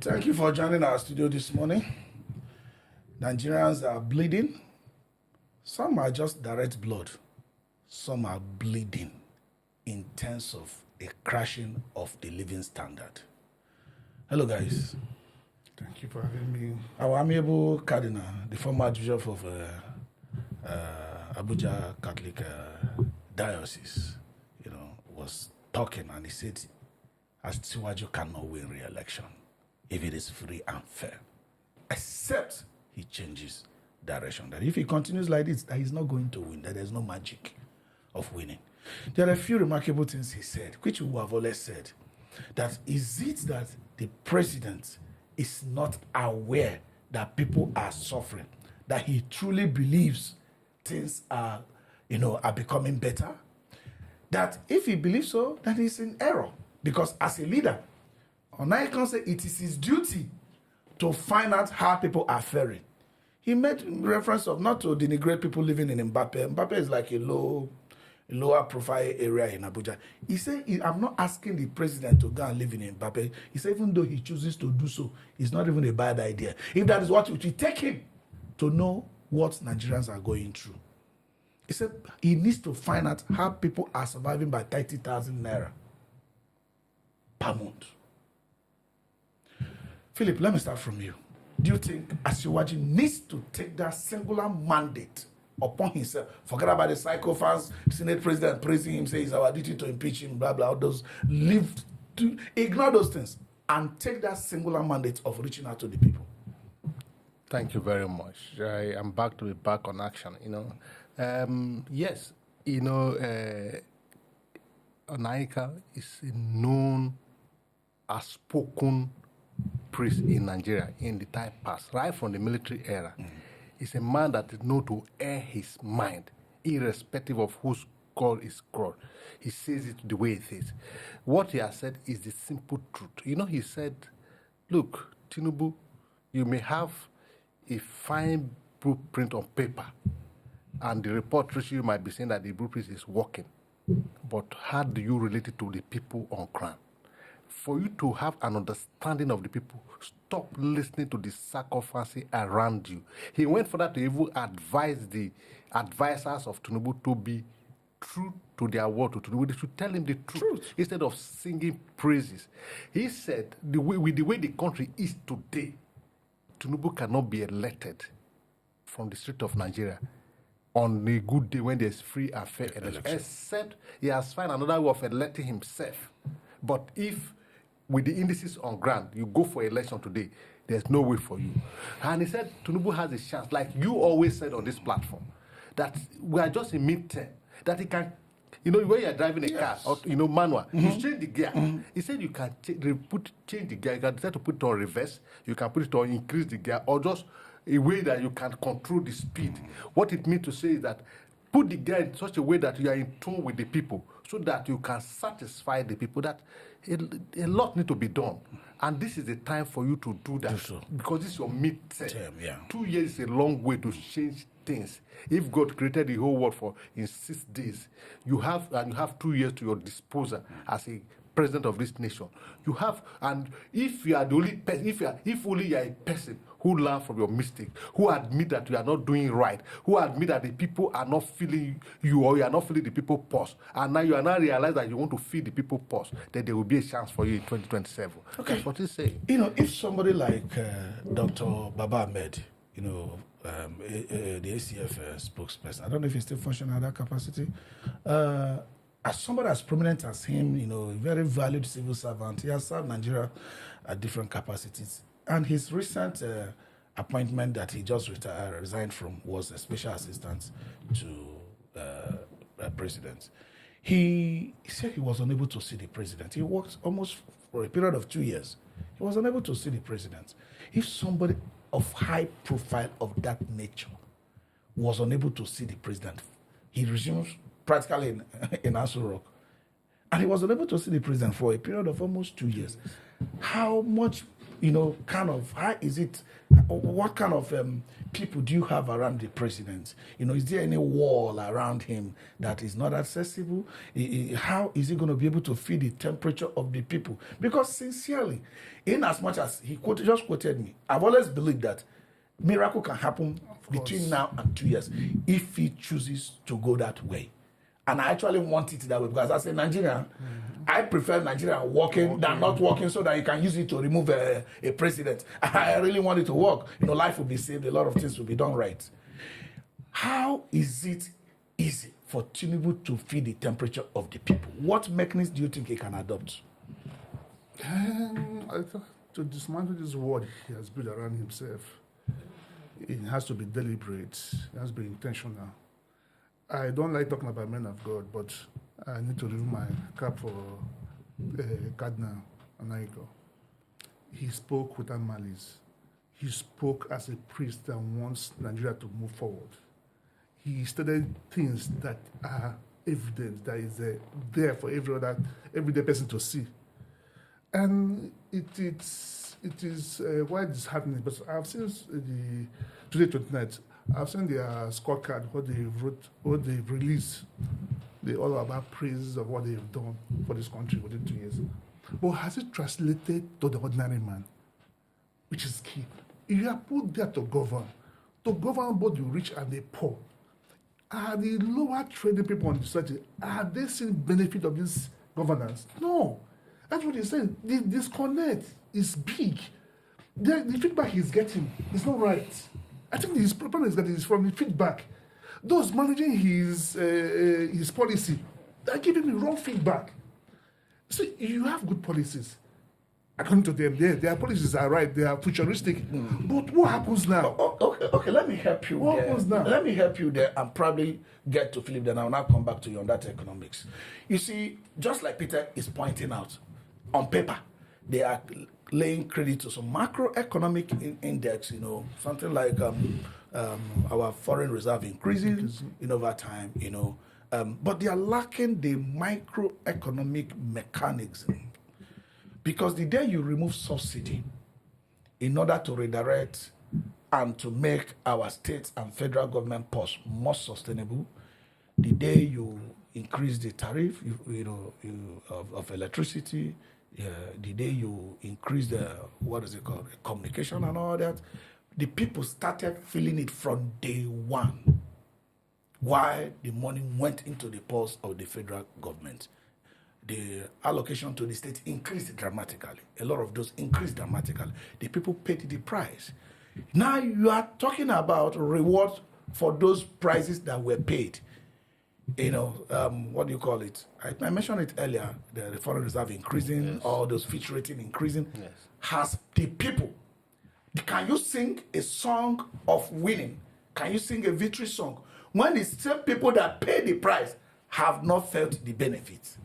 Thank you for joining our studio this morning. Nigerians are bleeding. Some are just direct blood. Some are bleeding in terms of a crashing of the living standard. Hello, guys. Thank you for having me. Our amiable Cardinal, the former Bishop of Abuja Catholic Diocese, was talking, and he said, Asiwaju cannot win re-election if it is free and fair, except he changes direction. That if he continues like this, that he's not going to win, that there's no magic of winning. There are a few remarkable things he said, which we have always said. That is it that the president is not aware that people are suffering, that he truly believes things are becoming better? That if he believes so, then he's in error. Because as a leader, Onaiyekan said it is his duty to find out how people are faring. He made reference of not to denigrate people living in Mbappe. Mbappe is like a lower profile area in Abuja. He said, I'm not asking the president to go and live in Mbappe. He said, even though he chooses to do so, it's not even a bad idea. If that is what it will take him to know what Nigerians are going through. He said he needs to find out how people are surviving by 30,000 naira per month. Philip, let me start from you. Do you think Asiwaju needs to take that singular mandate upon himself? Forget about the psychophants, Senate president praising him, say it's our duty to impeach him, blah, blah, all those. Ignore those things and take that singular mandate of reaching out to the people. Thank you very much. I am back to be back on action, Yes, Onaiyekan is known as spoken priest in Nigeria in the time past, right from the military era. He's a man that is known to air his mind, irrespective of whose God is God. He says it the way it is. What he has said is the simple truth. He said, look, Tinubu, you may have a fine blueprint on paper, and the report you might be saying that the blueprint is working. But how do you relate it to the people on ground? For you to have an understanding of the people, stop listening to the sycophancy around you. He went further to even advise the advisors of Tinubu to be true to their word to Tinubu. They should tell him the truth instead of singing praises. He said, with the way the country is today, Tinubu cannot be elected from the street of Nigeria on a good day when there's free and fair election, except he has found another way of electing himself. But if, with the indices on ground, you go for election today, there's no way for you. And he said Tinubu has a chance, like you always said on this platform, that we are just in mid-term, that he can, when you're driving a car, or, manual, you change the gear. He said you can change the gear, you can decide to put it on reverse, you can put it on increase the gear, or just a way that you can control the speed. What it means to say is that put the gear in such a way that you are in tune with the people, so that you can satisfy the people. That a lot need to be done. And this is the time for you to do that. Because this is your mid-term. 2 years is a long way to change things. If God created the whole world in 6 days, you have 2 years to your disposal as a president of this nation. You have, and if you are the only person, if only you are a person who learn from your mistake, who admit that you are not doing right, who admit that the people are not feeling you, or you are not feeling the people pulse, and now you are now realize that you want to feel the people pulse, then there will be a chance for you in 2027. Okay. That's what he's saying. If somebody like Dr. Baba Ahmed, the ACF spokesperson, I don't know if he's still functioning at that capacity, as somebody as prominent as him, a very valued civil servant, he has served Nigeria at different capacities. And his recent appointment that he just resigned from was a special assistant to the president. He said he was unable to see the president. He worked almost for a period of 2 years. He was unable to see the president. If somebody of high profile of that nature was unable to see the president, he resumes practically in Aso Rock. And he was unable to see the president for a period of almost 2 years. How much, how is it, what kind of people do you have around the president? Is there any wall around him that is not accessible? How is he going to be able to feel the temperature of the people? Because sincerely, in as much as he just quoted me, I've always believed that miracle can happen between now and 2 years if he chooses to go that way. And I actually want it that way because as a Nigerian, I prefer Nigeria working than not working so that you can use it to remove a president. I really want it to work. Life will be saved. A lot of things will be done right. How is it easy for Tinubu to feel the temperature of the people? What mechanism do you think he can adopt? To dismantle this word he has built around himself, it has to be deliberate. It has to be intentional. I don't like talking about men of God, but I need to remove my cap for Cardinal Onaiyekan. He spoke without malice. He spoke as a priest that wants Nigeria to move forward. He stated things that are evident, that is there for everyday person to see. And it is why it's happening. But I've seen today 29th. I've seen their scorecard, what they've released. They all about praises of what they've done for this country within 2 years. But has it translated to the ordinary man? Which is key. If you are put there to govern both the rich and the poor, are the lower trading people on the society, are they seeing benefit of this governance? No. That's what he's saying. The disconnect is big. The feedback he's getting is not right. I think his problem is that it's from the feedback. Those managing his policy, they're giving the wrong feedback. See, you have good policies. According to them, their policies are right. They are futuristic. But what happens now? Okay. Let me help you. What happens now? Let me help you there and probably get to Philip. Then I'll now come back to you on that economics. You see, just like Peter is pointing out, on paper, they are laying credit to some macroeconomic index, something like our foreign reserve increasing over time, but they are lacking the microeconomic mechanism. Because the day you remove subsidy in order to redirect and to make our states and federal government purse more sustainable, the day you increase the tariff of electricity, the day you increase the, communication and all that, the people started feeling it from day one. Why the money went into the purse of the federal government. The allocation to the state increased dramatically. A lot of those increased dramatically. The people paid the price. Now you are talking about reward for those prices that were paid. What do you call it? I mentioned it earlier, the foreign reserve increasing, yes. All those fitch rating increasing. Yes. Has the people, can you sing a song of winning? Can you sing a victory song when the same people that pay the price have not felt the benefits?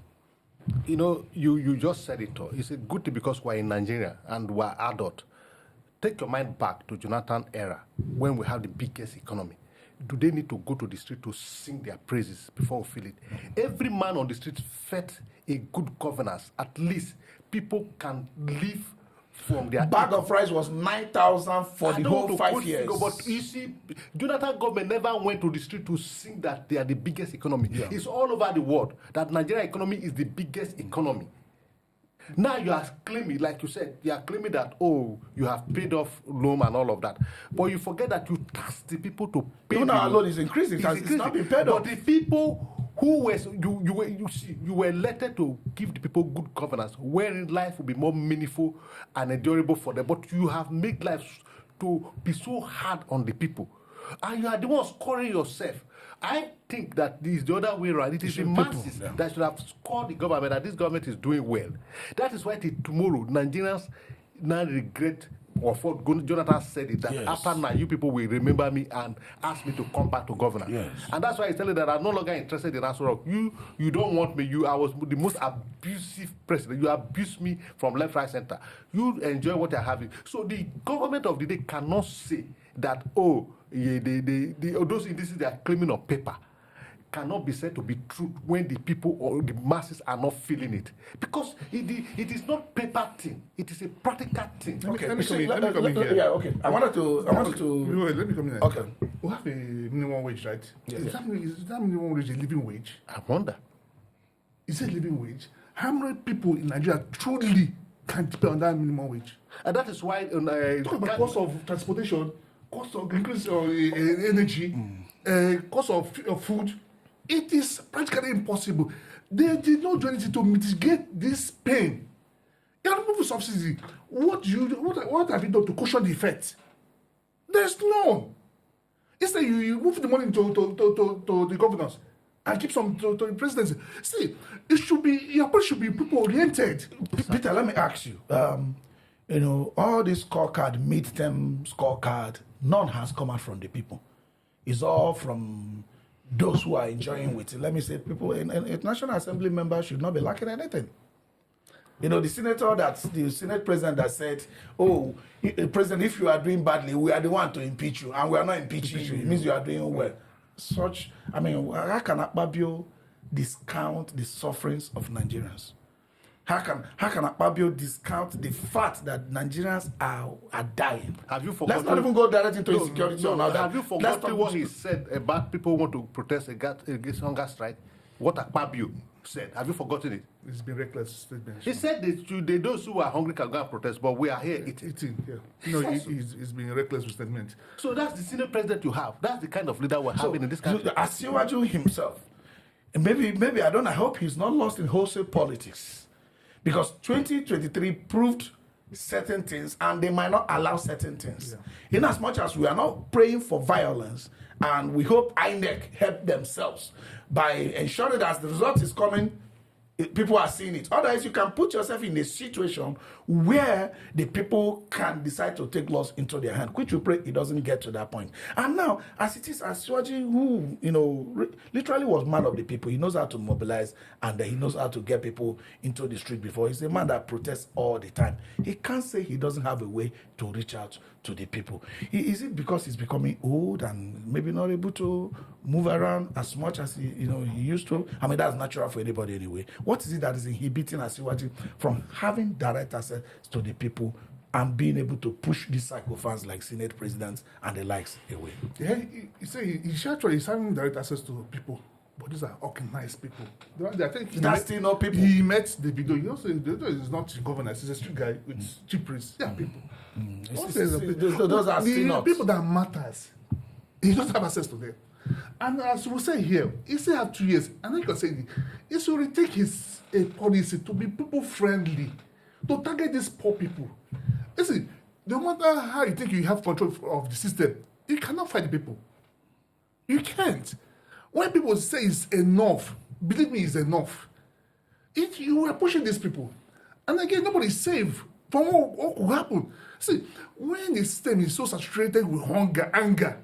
You just said it all. It's a good thing because we're in Nigeria and we're adult. Take your mind back to Jonathan era when we have the biggest economy. Do they need to go to the street to sing their praises before we feel it? Every man on the street felt a good governance. At least people can live from their bag of rice was 9,000 for the whole 5 years. But you see, Jonathan government never went to the street to sing that they are the biggest economy. Yeah. It's all over the world that Nigerian economy is the biggest economy. Now you are claiming, like you said, you are claiming that, you have paid off loan and all of that. But you forget that you tax the people to pay. Even our loan is increasing. It's not been paid off. But the people who were, you were elected to give the people good governance, wherein life will be more meaningful and endurable for them. But you have made life to be so hard on the people. And you are the one scoring yourself. I think that this is the other way around. It is the masses that should have scored the government, that this government is doing well. That is why tomorrow Nigerians now regret, or for Jonathan said it, that after now you people will remember me and ask me to come back to governor. Yes. And that's why he's telling that I'm no longer interested in Aso Rock. You don't want me. I was the most abusive president. You abused me from left, right, center. You enjoy what you're having. So the government of the day cannot say that, those indices they are claiming on paper cannot be said to be true when the people or the masses are not feeling it. Because it is not paper thing, it is a practical thing. Let me come in Yeah, here. okay. I wanted to. Wait, let me come in here. Okay. We have a minimum wage, right? Yes. Is that minimum wage a living wage? I wonder. Is it a living wage? How many people in Nigeria truly can depend on that minimum wage? And that is why Talk about cost of transportation, cost of increase of energy, cost of food. It is practically impossible. They did not do anything to mitigate this pain. You are moving subsidy. What have you done to cushion the effect? There's none. Instead, you move the money to the governors and keep some to the presidency. See, your approach should be people oriented. Peter, let me ask you. All this scorecard, midterm scorecard, none has come out from the people. It's all from those who are enjoying with it. Let me say, people in National Assembly members should not be lacking anything. The Senate president that said, "Oh, President, if you are doing badly, we are the one to impeach you, and we are not impeaching you. It means you are doing well." How can Akpabio discount the sufferings of Nigerians? How can Akpabio discount the fact that Nigerians are dying? Have you forgotten? Let's not even go directly into insecurity. Have you forgotten what he said about people who want to protest against hunger strike? What Akpabio said. Have you forgotten it? It's been reckless statement. He said that those who are hungry can go and protest, but we are here eating. Yeah. It's been a reckless statement. So that's the senior president you have. That's the kind of leader we're having in this country. Asiwaju himself, maybe I don't know, I hope he's not lost in wholesale politics. Because 2023 proved certain things and they might not allow certain things. Yeah. In as much as we are not praying for violence, and we hope INEC help themselves by ensuring that as the result is coming, people are seeing it. Otherwise, you can put yourself in a situation where the people can decide to take laws into their hand, which we pray it doesn't get to that point. And now, as it is, Asiwaju, who literally was man of the people, he knows how to mobilize and he knows how to get people into the street before. He's a man that protests all the time. He can't say he doesn't have a way to reach out to the people. Is it because he's becoming old and maybe not able to move around as much as he used to? I mean, that's natural for anybody anyway. What is it that is inhibiting Asiwaju from having direct access to the people and being able to push these psychophants like Senate presidents and the likes away? Yeah, he's having direct access to people, but these are organized people. I think still not people. He met the video. Davido is not governance. He's a street guy with cheap priests. Yeah, people. Those are still not people that matters. He doesn't have access to them. And as we say here, he still have 2 years. And like I said, he should retake his policy to be people friendly, to target these poor people. Listen, no matter how you think you have control of the system, you cannot fight the people. You can't. When people say it's enough, believe me, it's enough. You are pushing these people. And again, nobody's safe from what could happen. See, when the system is so saturated with hunger, anger,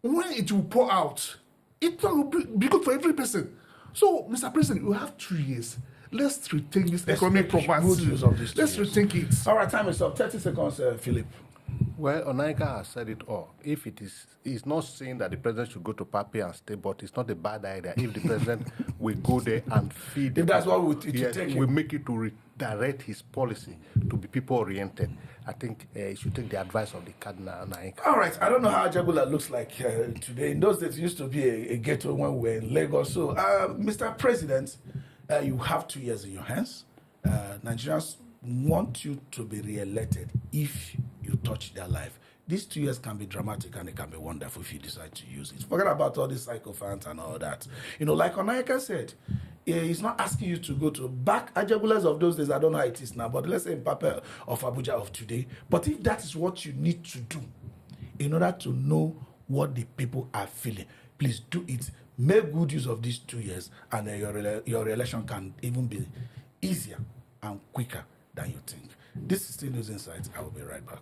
when it will pour out, it will be good for every person. So, Mr. President, you have 2 years. Let's rethink this economic property. Let's rethink it. All right, time is up. 30 seconds, Philip. Well, Onaiyekan has said it all. If it is, he's not saying that the president should go to Papi and stay, but it's not a bad idea if the president will go there and feed. If that's what we take, we make it to redirect his policy to be people-oriented. I think he should take the advice of the Cardinal Onaiyekan. All right, I don't know how Ajagula looks like today. In those days, it used to be a ghetto when we were in Lagos. So, Mr. President, you have 2 years in your hands. Nigerians want you to be re-elected if you touch their life. These 2 years can be dramatic and it can be wonderful if you decide to use it. Forget about all these psychophants and all that. Like Onaiyekan said, he's not asking you to go to back Ajagulas of those days. I don't know how it is now, but let's say Papa of Abuja of today. But if that is what you need to do in order to know what the people are feeling, please do it. Make good use of these 2 years, and your election can even be easier and quicker than you think. This is still News Insights. I will be right back.